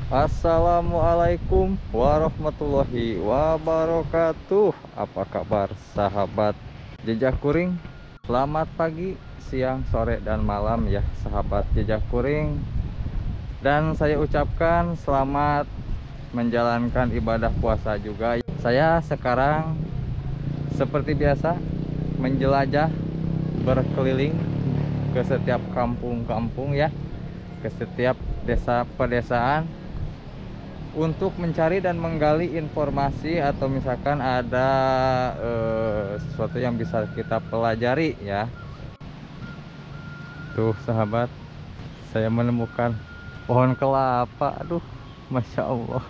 Assalamualaikum warahmatullahi wabarakatuh. Apa kabar sahabat Jejak Kuring? Selamat pagi, siang, sore, dan malam ya sahabat Jejak Kuring. Dan saya ucapkan selamat menjalankan ibadah puasa juga. Saya sekarang seperti biasa menjelajah, berkeliling ke setiap kampung-kampung ya, ke setiap desa pedesaan untuk mencari dan menggali informasi atau misalkan ada sesuatu yang bisa kita pelajari ya. Tuh sahabat, saya menemukan pohon kelapa. Aduh, Masya Allah,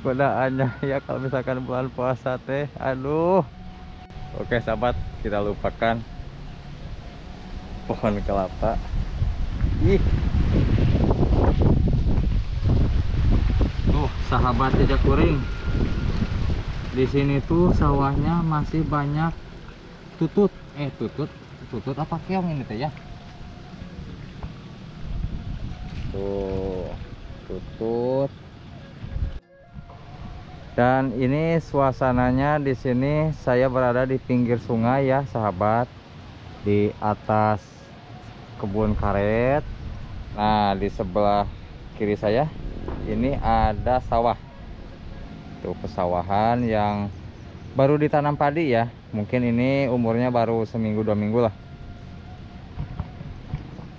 godaannya ya kalau misalkan bulan puasa teh. Aduh. Oke sahabat, kita lupakan pohon kelapa. Ih, tuh sahabat Jejak Kuring, di sini tuh sawahnya masih banyak tutut. Tutut apa keong ini teh ya? Tuh, tutut. Dan ini suasananya di sini, saya berada di pinggir sungai ya sahabat, di atas kebun karet. Nah, di sebelah kiri saya ini ada sawah. Tuh, pesawahan yang baru ditanam padi ya. Mungkin ini umurnya baru seminggu 2 minggu lah.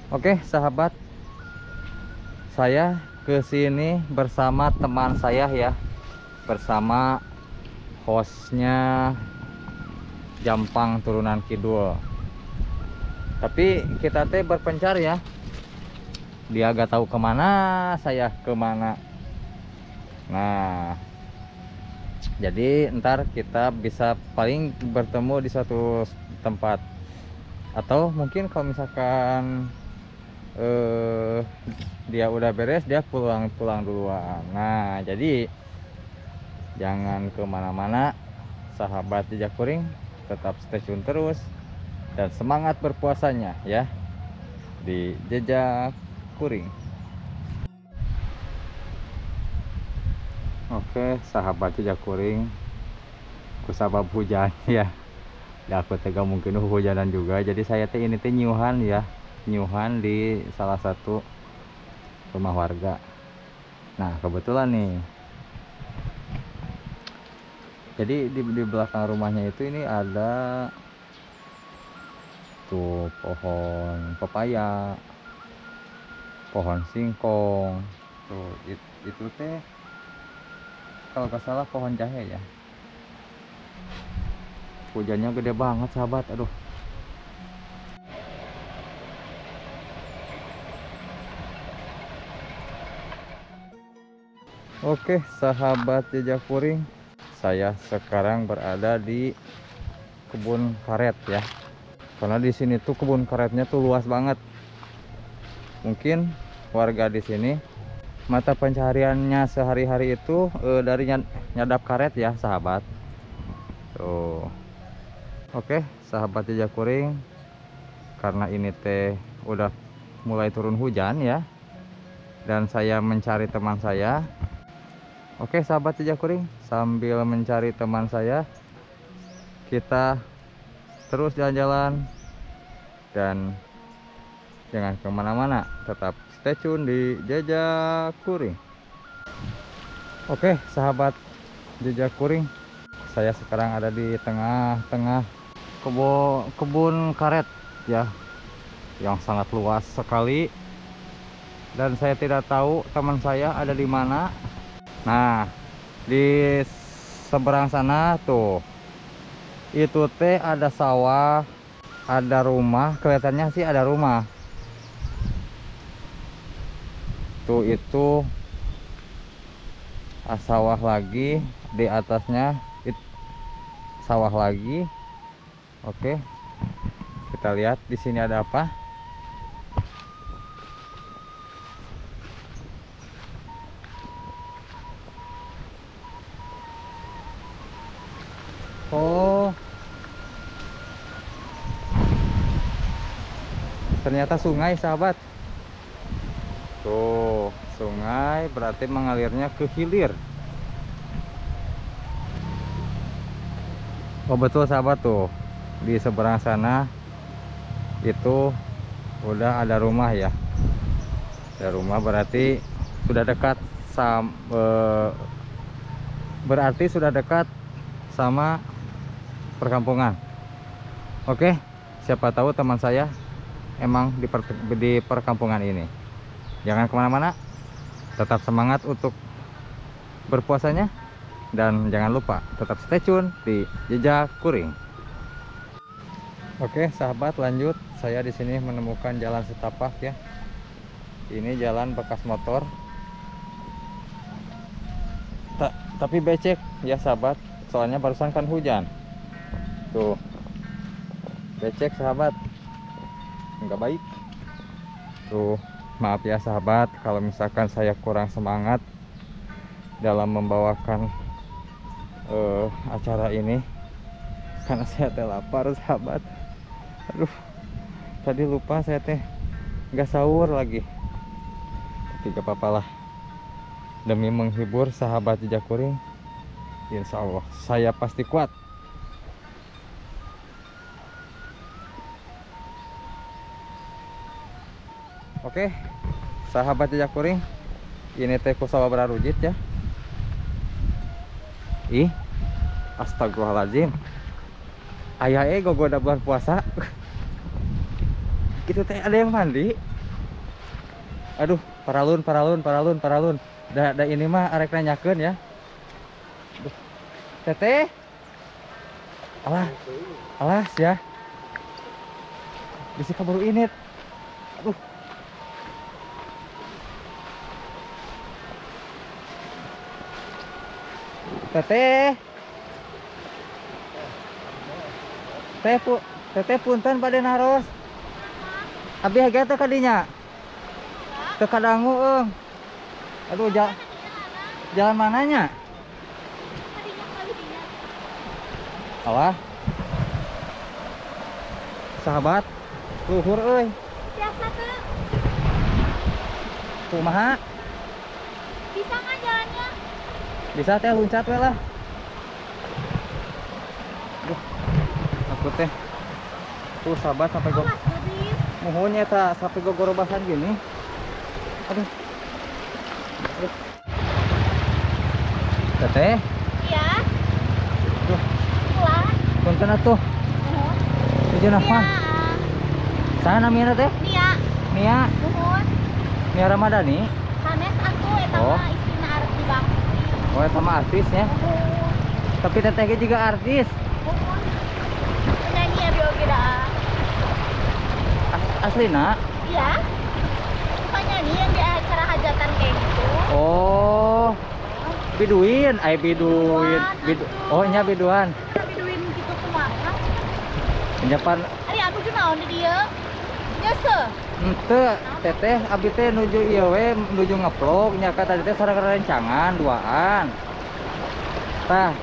Oke sahabat, saya ke sini bersama teman saya ya, bersama hostnya Jampang Turunan Kidul. Tapi kita teh berpencar ya, dia gak tahu kemana, saya kemana. Nah, jadi ntar kita bisa paling bertemu di suatu tempat, atau mungkin kalau misalkan dia udah beres, dia pulang duluan. Nah, jadi jangan kemana-mana sahabat Jejak Kuring, tetap stay tune terus dan semangat berpuasanya ya di Jejak Kuring. Oke sahabat Jejak Kuring, kusabab hujan ya, aku tega mungkin hujanan juga, jadi saya teh ini teh nyuhan ya, nyuhan di salah satu rumah warga. Nah kebetulan nih, jadi di belakang rumahnya itu ini ada tuh pohon pepaya, pohon singkong, tuh itu teh kalau nggak salah pohon jahe ya. Hujannya gede banget sahabat, aduh. Oke sahabat Jejak Kuring, saya sekarang berada di kebun karet ya, karena di sini tuh kebun karetnya tuh luas banget. Mungkin warga di sini mata pencahariannya sehari-hari itu dari nyadap karet ya sahabat. Tuh. Oke sahabat Jejak Kuring, karena ini teh udah mulai turun hujan ya, dan saya mencari teman saya. Oke sahabat Jejak Kuring, sambil mencari teman saya, kita terus jalan-jalan dan jangan kemana-mana, tetap stay tune di Jejak Kuring. Oke sahabat Jejak Kuring, saya sekarang ada di tengah-tengah kebun karet ya, yang sangat luas sekali, dan saya tidak tahu teman saya ada di mana. Nah, di seberang sana tuh, itu teh ada sawah, ada rumah, kelihatannya sih ada rumah. Tuh itu sawah lagi, di atasnya sawah lagi. Oke, kita lihat di sini ada apa. Oh, ternyata sungai sahabat. Tuh sungai berarti mengalirnya ke hilir. Oh betul sahabat, tuh di seberang sana itu udah ada rumah ya. Ada rumah berarti sudah dekat berarti sudah dekat sama perkampungan. Oke, siapa tahu teman saya emang di perkampungan ini. Jangan kemana-mana, tetap semangat untuk berpuasanya, dan jangan lupa tetap stay tune di Jejak Kuring. Oke sahabat, lanjut. Saya di sini menemukan jalan setapak ya. Ini jalan bekas motor. Tapi becek ya sahabat, soalnya barusan kan hujan. Tuh, becek sahabat, nggak baik. Tuh, maaf ya sahabat kalau misalkan saya kurang semangat dalam membawakan acara ini, karena saya teh lapar sahabat. Aduh, tadi lupa saya teh nggak sahur lagi. Tapi gak apa-apa lah, demi menghibur sahabat Jejak Kuring, insya Allah saya pasti kuat. Oke sahabat Jejak Kuring, ini teh kusawa berarujit ya. Ih, astagfirullahaladzim, ayah gogoda bulan puasa. Itu teh ada yang mandi. Aduh, paralun. Da ini mah arek nanyakeun ya. Duh, teteh. Alas ya. Bisi kaburu init. Aduh. Teteh. Teteh punten pada naros. Abi hage teh kadinya. Teu kadangu eung. Aduh, jalan mananya? Alah. Sahabat, luhur euy. Biasa tuh. Kumaha? Bisa nggak jalannya? Bisa teh, loncat we lah. Duh, aku teh. Tuh sahabat sampai Awas, Budis. muhun eta sampai gogorobasan gini. Aduh. Teteh. Iya. Duh, Pulang. punten atuh. Tujuh Iya. nafas. Sana namina teh? Iya. Nia, Nuhun. Nia Ramadhani. Sanes aku eta Oh. mah istina arep dibakti. Oh, sama artisnya. Nuhun. Tapi teteh ge juga artis. Nuhun. Penyanyi ya bioge dah. Aslina. Iya. Bukan nyanyi yang di acara hajatan kayak gitu. Oh. Biduin, biduin. Oh, nya biduan. Biduin gitu kumaha. Penyapan Ari aku juga naon di dieu. Nyese. ente teteh abi teh nuju ieu we nuju ngeplog nya ka tadi teh sareng rencangan duaan. Tah,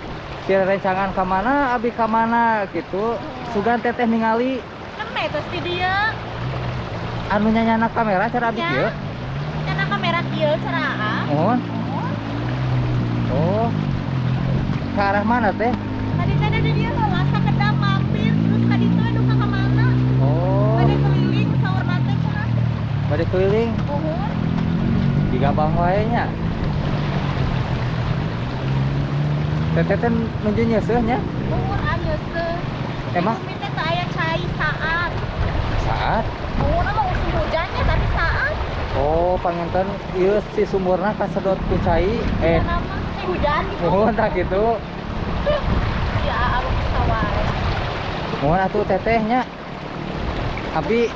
si rencangan ka mana abi ka mana gitu. Sugan teteh ningali Kan metos di dieu. anu nyanyana kamera cara abi Ya. kieu. Karena kamera kieu cara aa. Mohon. Oh. Ke arah mana teh? Tadi teh ada dia heula sakedap mampir terus tadi teh anu ka mana? Oh, Bade keliling saur nate cenah. bade keliling Uhun. di Gabang wae nya. Teteh teh nuju nyeuseuh nya. Uhun anyese. Emang Minta teh aya cai saat. saat. Uhun mah musim hujannya tapi saat. Oh, panginten ieu si sumurna kasedot ku cai. Nama hujan gitu. Mohon tak gitu. Ya aku bisa wae. Mohon atuh tetehnya. Abi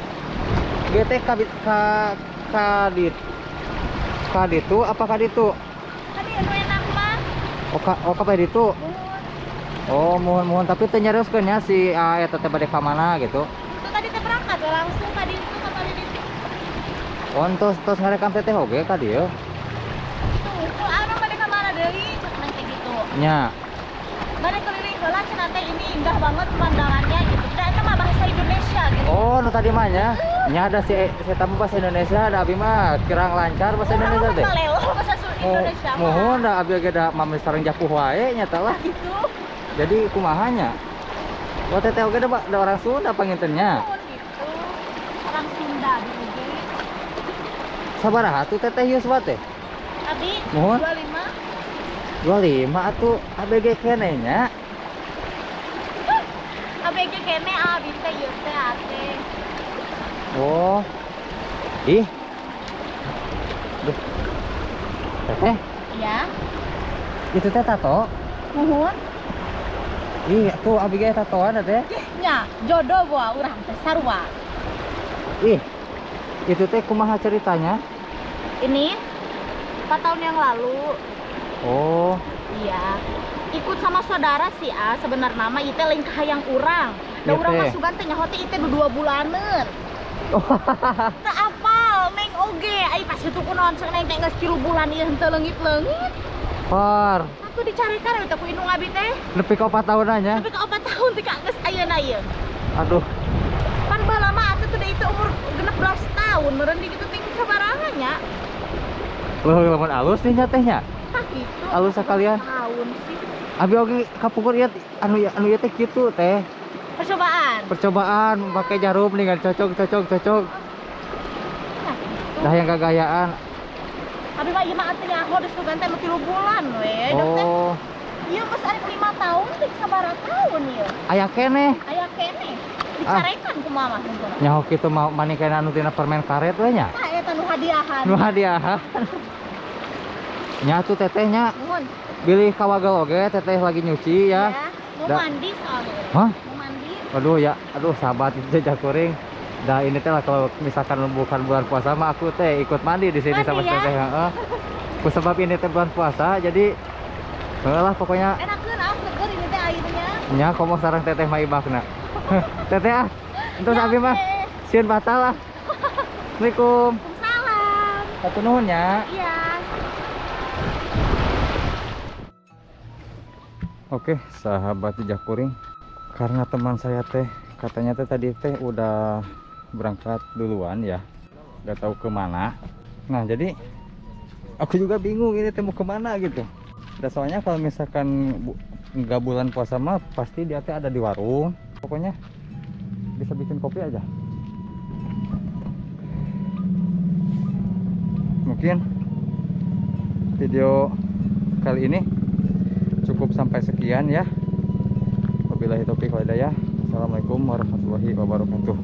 ge teh ka ditu apa ka ditu? Tadi anu enak mah. Oh ka ditu. Uhun. Oh, mohon tapi teu nyareuskeun nya si eta teh bade ka mana gitu. Itu tadi teh berangkat we langsung tadi itu ka tadi itu. Oh, tos ngarekam teteh oge ka dieu. Tuh, anu bade ka mana deui cenah kayak gitu. Nya. Bade keliling heula cenah teh ini indah banget pemandangannya gitu. Da eta mah bahasa Indonesia gitu. Oh, nu tadi mah nya ada si tamu bahasa Indonesia, ada abi mah kirang lancar bahasa Indonesia teh. Malelo bahasa Indonesia mah. Mohon da abi ge da mami sareng japuh wae nya teh lah. Gitu. Jadi kumaha nya? Oh teteh oge da orang Sunda pangintennya. Oh gitu. Orang Sunda di UG. Sabaraha tuh teteh hius wa teh? Abi Mohon. 25. 25 atuh ABG kene nya. ABG kene abi teh ieu teh ate. Oh. Ih. Duh. Teteh, Iya. itu teh tato. Nuhun. Ih, tuh ABG tatoan teh. Nya jodoh gua urang teh sarua. Ih. Itu teh kumaha ceritanya? Ini 4 tahun yang lalu. Oh. Iya. Ikut sama saudara si A sebenarnya nama itu lain kahayang urang. Da Iya, urang teh. masukan teh nyaho teh itu 2 bulaneun. Teu apal neng oge. Ai pas itu kunaon sok neng teh geus 3 bulan ieu henteu leungit-leungit. Par, Aku dicarikan eta ku indung abi teh. nepi ka 4 tahun aja. Tapi ka 4 tahun teh geus ayeuna ieu. Aduh. Pan baheula mah atuh teh itu umur 16 tahun meureun di kitu teh sabaraha nya. Loh, lamun alus nih nya teh nya. Tah kitu. Alus sekalian. Tahun sih. Abi oge kapungkur ieu anu ieu teh kitu teh. Percobaan. Percobaan pakai jarum nih kan cocok. Nah, gitu. Dah yang gagayaan. Abi mah ieu mah atuh nyaho geus sugan teh 3 bulan we. Dok teh. Oh, Ieu geus ari 5 tahun teh sabaraha tahun ieu. aya keneh. Aya kene. Dicarekan kumaha mah henteu. Nyaho kitu mau manikeun anu tina permen karet we nya. Tah eta nu hadiahan. Nu hadiah. Nya tuh tetehnya Nuhun. bilih kawagel oge teteh lagi nyuci ya. Mau Da- mandi soalnya. Hah? Mau mandi. Aduh ya, aduh sahabat jejak kuring. Dah ini teh lah kalau misalkan bukan bulan puasa mah aku teh ikut mandi di sini Mandi sama ya? teteh. Heeh. Sebab ini teh bulan puasa jadi lah pokoknya Enakeun seger ini teh airnya. nya komo sareng teteh mah ibakna. Teteh ah. Entos abi mah sieun batal lah. Assalamualaikum. Salam. Hatur nuhun nya. Iya. Oke, sahabat jejak kuring. Karena teman saya teh katanya teh tadi teh udah berangkat duluan ya. Gak tahu kemana. Nah, jadi aku juga bingung ini teh mau kemana gitu. Dan soalnya kalau misalkan nggak bulan puasa mah pasti dia teh ada di warung. Pokoknya bisa bikin kopi aja. Mungkin video kali ini cukup sampai sekian ya. Wabillahi taufiq wal hidayah. Assalamualaikum warahmatullahi wabarakatuh.